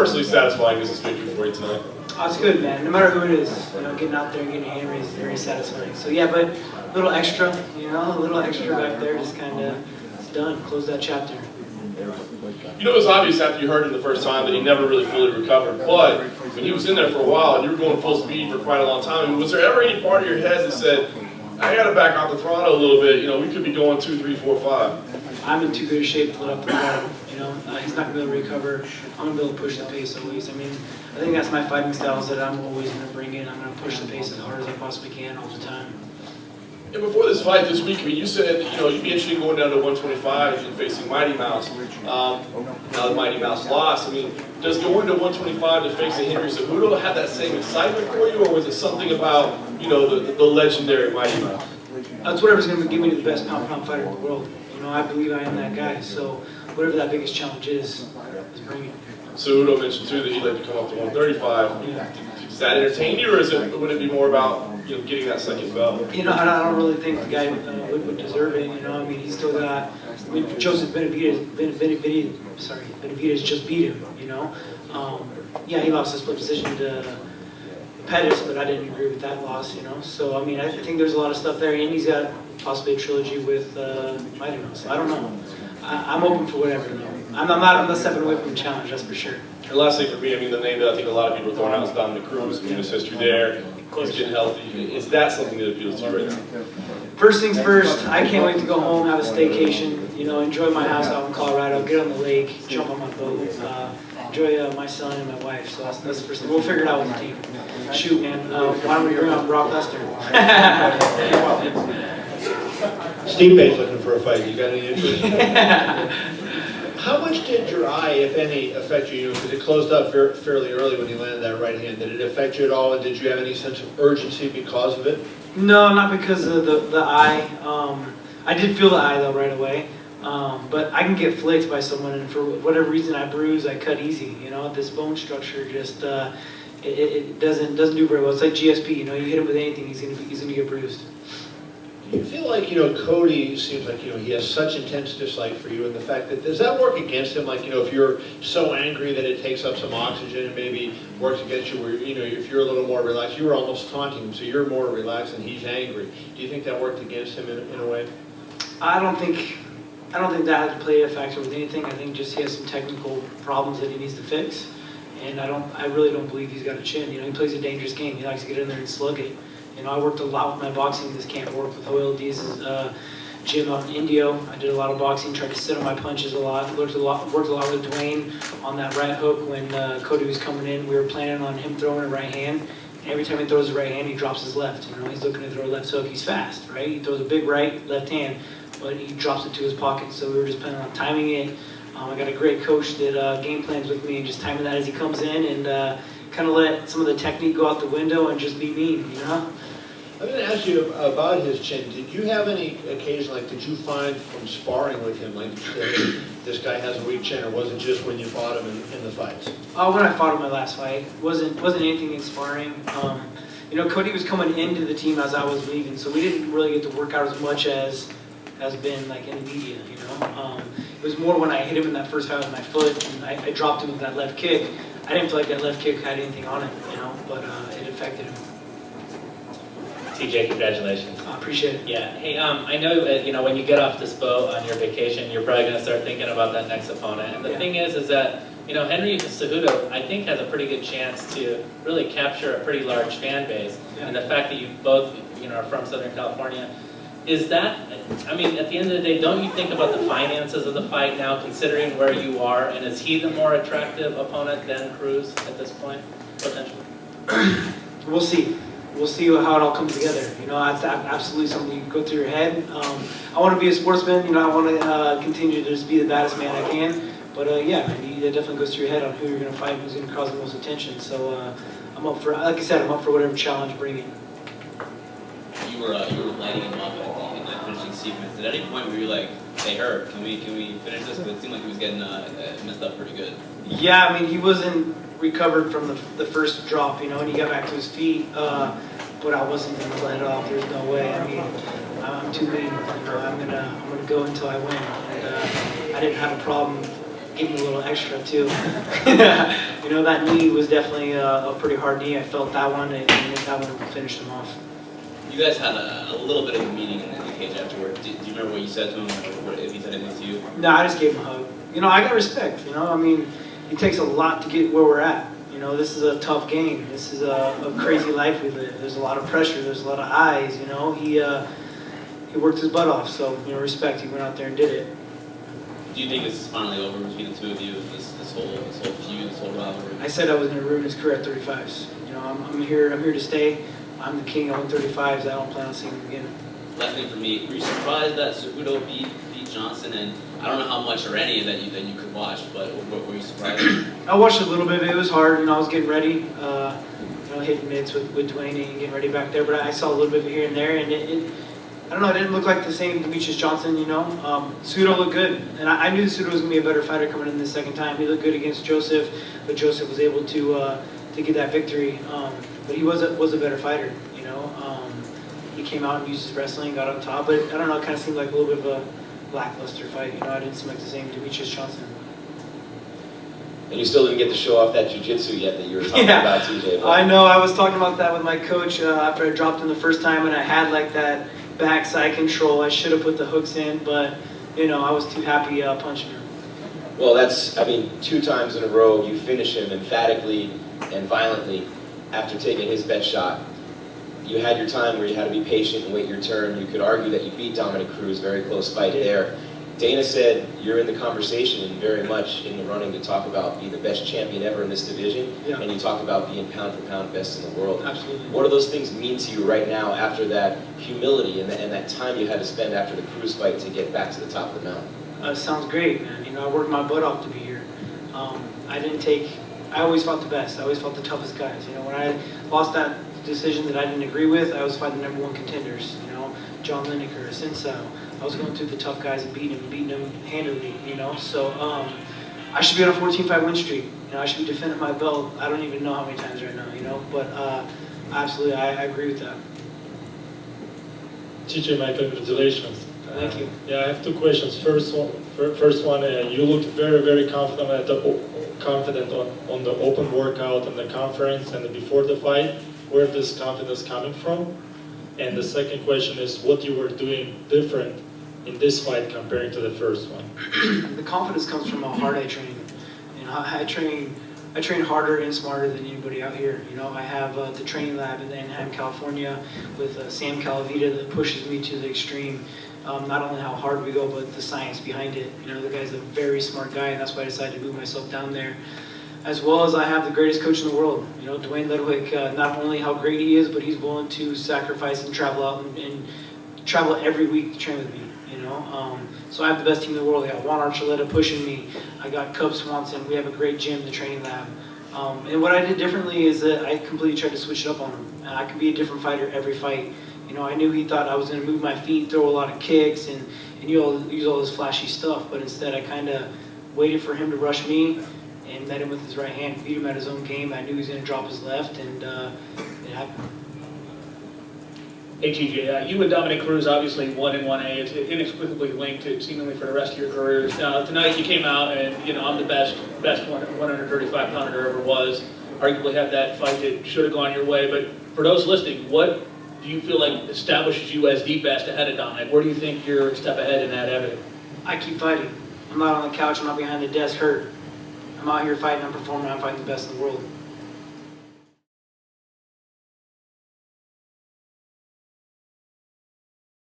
personally satisfying is this victory for you tonight? Oh, it's good, man. No matter who it is, getting out there and getting a hand raised is very satisfying. So yeah, but a little extra, a little extra back there, just kind of done. Close that chapter. It was obvious after you heard him the first time that he never really fully recovered, but when he was in there for a while and you were going full speed for quite a long time, was there ever any part of your head that said, I got to back out the throttle a little bit, we could be going 2, 3, 4, 5? I'm in too good a shape to let up the throttle. He's not going to be able to recover. I'm going to be able to push the pace always. I think that's my fighting style, is that I'm always going to bring it. I'm going to push the pace as hard as I possibly can all the time. And before this fight this week, you said you'd be interested in going down to 125 and facing Mighty Mouse. Now the Mighty Mouse lost. Does going to 125 to face a Henry Cejudo have that same excitement for you, or was it something about the legendary Mighty Mouse? It's whatever's going to give me the best pound-for-pound fighter in the world. I believe I am that guy. So whatever that biggest challenge is bring it. Cejudo mentioned too that he'd like to come up to 135. Yeah. Does that entertain you, or would it be more about getting that second belt? I don't really think the guy would deserve it. He's still got. Joseph Benavidez just beat him. Yeah, he lost the split decision to Pettis, but I didn't agree with that loss. So I think there's a lot of stuff there, and he's got possibly a trilogy with Mighty Mouse. I don't know. I'm open for whatever though. I'm not stepping away from the challenge, that's for sure. And last thing for me, the name that I think a lot of people are throwing out is Dominic Cruz. His history there, he's getting healthy. Is that something that appeals to you right now? First things first, I can't wait to go home, have a staycation, enjoy my house out in Colorado, get on the lake, jump on my boat, enjoy my son and my wife. So that's the first thing. We'll figure it out with the team. Shoot, man. Why don't we bring on Brock Lesnar? Stipe's looking for a fight. You got any interest? How much did your eye, if any, affect you? Because it closed up fairly early when you landed that right hand. Did it affect you at all, and did you have any sense of urgency because of it? No, not because of the eye. I did feel the eye though right away. But I can get flicked by someone, and for whatever reason I bruise, I cut easy. This bone structure just it doesn't do very well. It's like GSP. You hit him with anything, he's gonna get bruised. Do you feel like, Cody seems like, he has such intense dislike for you, and the fact that, does that work against him? Like, if you're so angry that it takes up some oxygen and maybe works against you where, if you're a little more relaxed, you were almost taunting him, so you're more relaxed and he's angry. Do you think that worked against him in a way? I don't think that had to play a factor with anything. I think just he has some technical problems that he needs to fix. And I really don't believe he's got a chin. He plays a dangerous game. He likes to get in there and slug it. I worked a lot with my boxing this camp. I worked with Joel Diaz's gym out in Indio. I did a lot of boxing, tried to sit on my punches a lot. Worked a lot with Dwayne on that right hook when Cody was coming in. We were planning on him throwing a right hand. And every time he throws a right hand, he drops his left. He's looking to throw a left hook. He's fast, right? He throws a big right, left hand, but he drops it to his pocket. So we were just planning on timing it. I got a great coach that game plans with me and just timing that as he comes in and kind of let some of the technique go out the window and just be mean, I'm going to ask you about his chin. Did you have any occasion, did you find from sparring with him, this guy has a weak chin, or was it just when you fought him in the fights? When I fought him my last fight, wasn't anything in sparring. Cody was coming into the team as I was leaving, so we didn't really get to work out as much as has been in the media. It was more when I hit him in that first fight with my foot, and I dropped him with that left kick. I didn't feel like that left kick had anything on it, but it affected him. TJ, congratulations. I appreciate it. Yeah. Hey, I know when you get off this boat on your vacation, you're probably going to start thinking about that next opponent. And the thing is that Henry Cejudo, I think, has a pretty good chance to really capture a pretty large fan base. Yeah. And the fact that you both are from Southern California, is that? At the end of the day, don't you think about the finances of the fight now, considering where you are? And is he the more attractive opponent than Cruz at this point, potentially? We'll see. We'll see how it all comes together. That's absolutely something you go through your head. I want to be a sportsman. I want to continue to just be the baddest man I can. But yeah, it definitely goes through your head on who you're going to fight, who's going to cause the most attention. So I'm up for, like I said, I'm up for whatever challenge bring it. You were lighting him up in that finishing sequence. At any point where you were like, "Hey, Herb, can we finish this?" But it seemed like he was getting messed up pretty good. Yeah, he wasn't recovered from the first drop, and he got back to his feet. But I wasn't going to let it off. There's no way. I'm too mean. I'm gonna go until I win. And I didn't have a problem give him a little extra too. You know, that knee was definitely a pretty hard knee. I felt that one, and that one finished him off. You guys had a little bit of a meeting in the cage afterward. Do you remember what you said to him, or if he said anything to you? No, I just gave him a hug. You know, I got respect. You know, I mean, it takes a lot to get where we're at. You know, this is a tough game. This is a crazy life we live. There's a lot of pressure. There's a lot of eyes. You know, he worked his butt off. So, you know, respect. He went out there and did it. Do you think this is finally over between the two of you? This whole feud, this whole rivalry. I said I was going to ruin his career at 35s. You know, I'm here to stay. I'm the king of 135s. I don't plan on seeing him again. Last thing for me, were you surprised that Cejudo beat Johnson? And I don't know how much or any that you could watch, but were you surprised? I watched a little bit of it. It was hard. You know, I was getting ready. You know, hitting mitts with Dwayne and getting ready back there. But I saw a little bit of it here and there, and I don't know. It didn't look like the same Demetrius Johnson. You know, Cejudo looked good, and I knew Cejudo was going to be a better fighter coming in the second time. He looked good against Joseph, but Joseph was able to get that victory. But he was a better fighter. You know, he came out and used his wrestling, got on top. But I don't know. It kind of seemed like a little bit of a lackluster fight. You know, I didn't seem like the same Demetrius Johnson. And you still didn't get to show off that jiu-jitsu yet that you were talking about, TJ. But I know. I was talking about that with my coach after I dropped him the first time, and I had like that backside control. I should have put the hooks in, but you know, I was too happy punching him. well, that's, I mean, 2 times in a row you finish him emphatically and violently after taking his best shot. You had your time where you had to be patient and wait your turn. You could argue that you beat Dominic Cruz, very close fight there. Dana said you're in the conversation and very much in the running to talk about being the best champion ever in this division, Yeah. and you talk about being pound for pound best in the world. Absolutely. What do those things mean to you right now after that humility and that time you had to spend after the Cruz fight to get back to the top of the mountain? Sounds great, man. You know, I worked my butt off to be here. I always fought the best. I always fought the toughest guys. You know, when I lost that decision that I didn't agree with, I was fighting the #1 contenders. You know, John Lineker, Sensao. I was going through the tough guys and beating them handily. You know, so I should be on a 14-fight win streak. You know, I should be defending my belt. I don't even know how many times right now. You know, but absolutely, I agree with that. TJ, my congratulations. Thank you. Yeah, I have 2 questions. First one, you looked very, very confident on the open workout and the conference and before the fight. Where this confidence coming from? And the second question is what you were doing different in this fight comparing to the first one. The confidence comes from how hard I train. You know, I train harder and smarter than anybody out here. You know, I have the training lab in Anaheim, California, with Sam Calavita that pushes me to the extreme. Not only how hard we go, but the science behind it. You know, the guy's a very smart guy, and that's why I decided to move myself down there. As well as I have the greatest coach in the world. You know, Dwayne Ledwick, not only how great he is, but he's willing to sacrifice and travel out and travel every week to train with me. You know, so I have the best team in the world. I got Juan Archuleta pushing me. I got Cub Swanson. We have a great gym, the training lab. And what I did differently is that I completely tried to switch it up on him. And I could be a different fighter every fight. You know, I knew he thought I was going to move my feet, throw a lot of kicks, and use all this flashy stuff. But instead, I kind of waited for him to rush me and met him with his right hand, beat him at his own game. I knew he was going to drop his left, and it happened. Hey TJ, you and Dominic Cruz obviously 1 in 1A. It's inexplicably linked seemingly for the rest of your careers. Tonight you came out and I'm the best 135 pounder there ever was. Arguably had that fight that should have gone your way. But for those listening, what do you feel like establishes you as the best ahead of Dominic? Where do you think you're a step ahead in that evidence? I keep fighting. I'm not on the couch. I'm not behind the desk hurt. I'm out here fighting. I'm performing. I'm fighting the best in the world.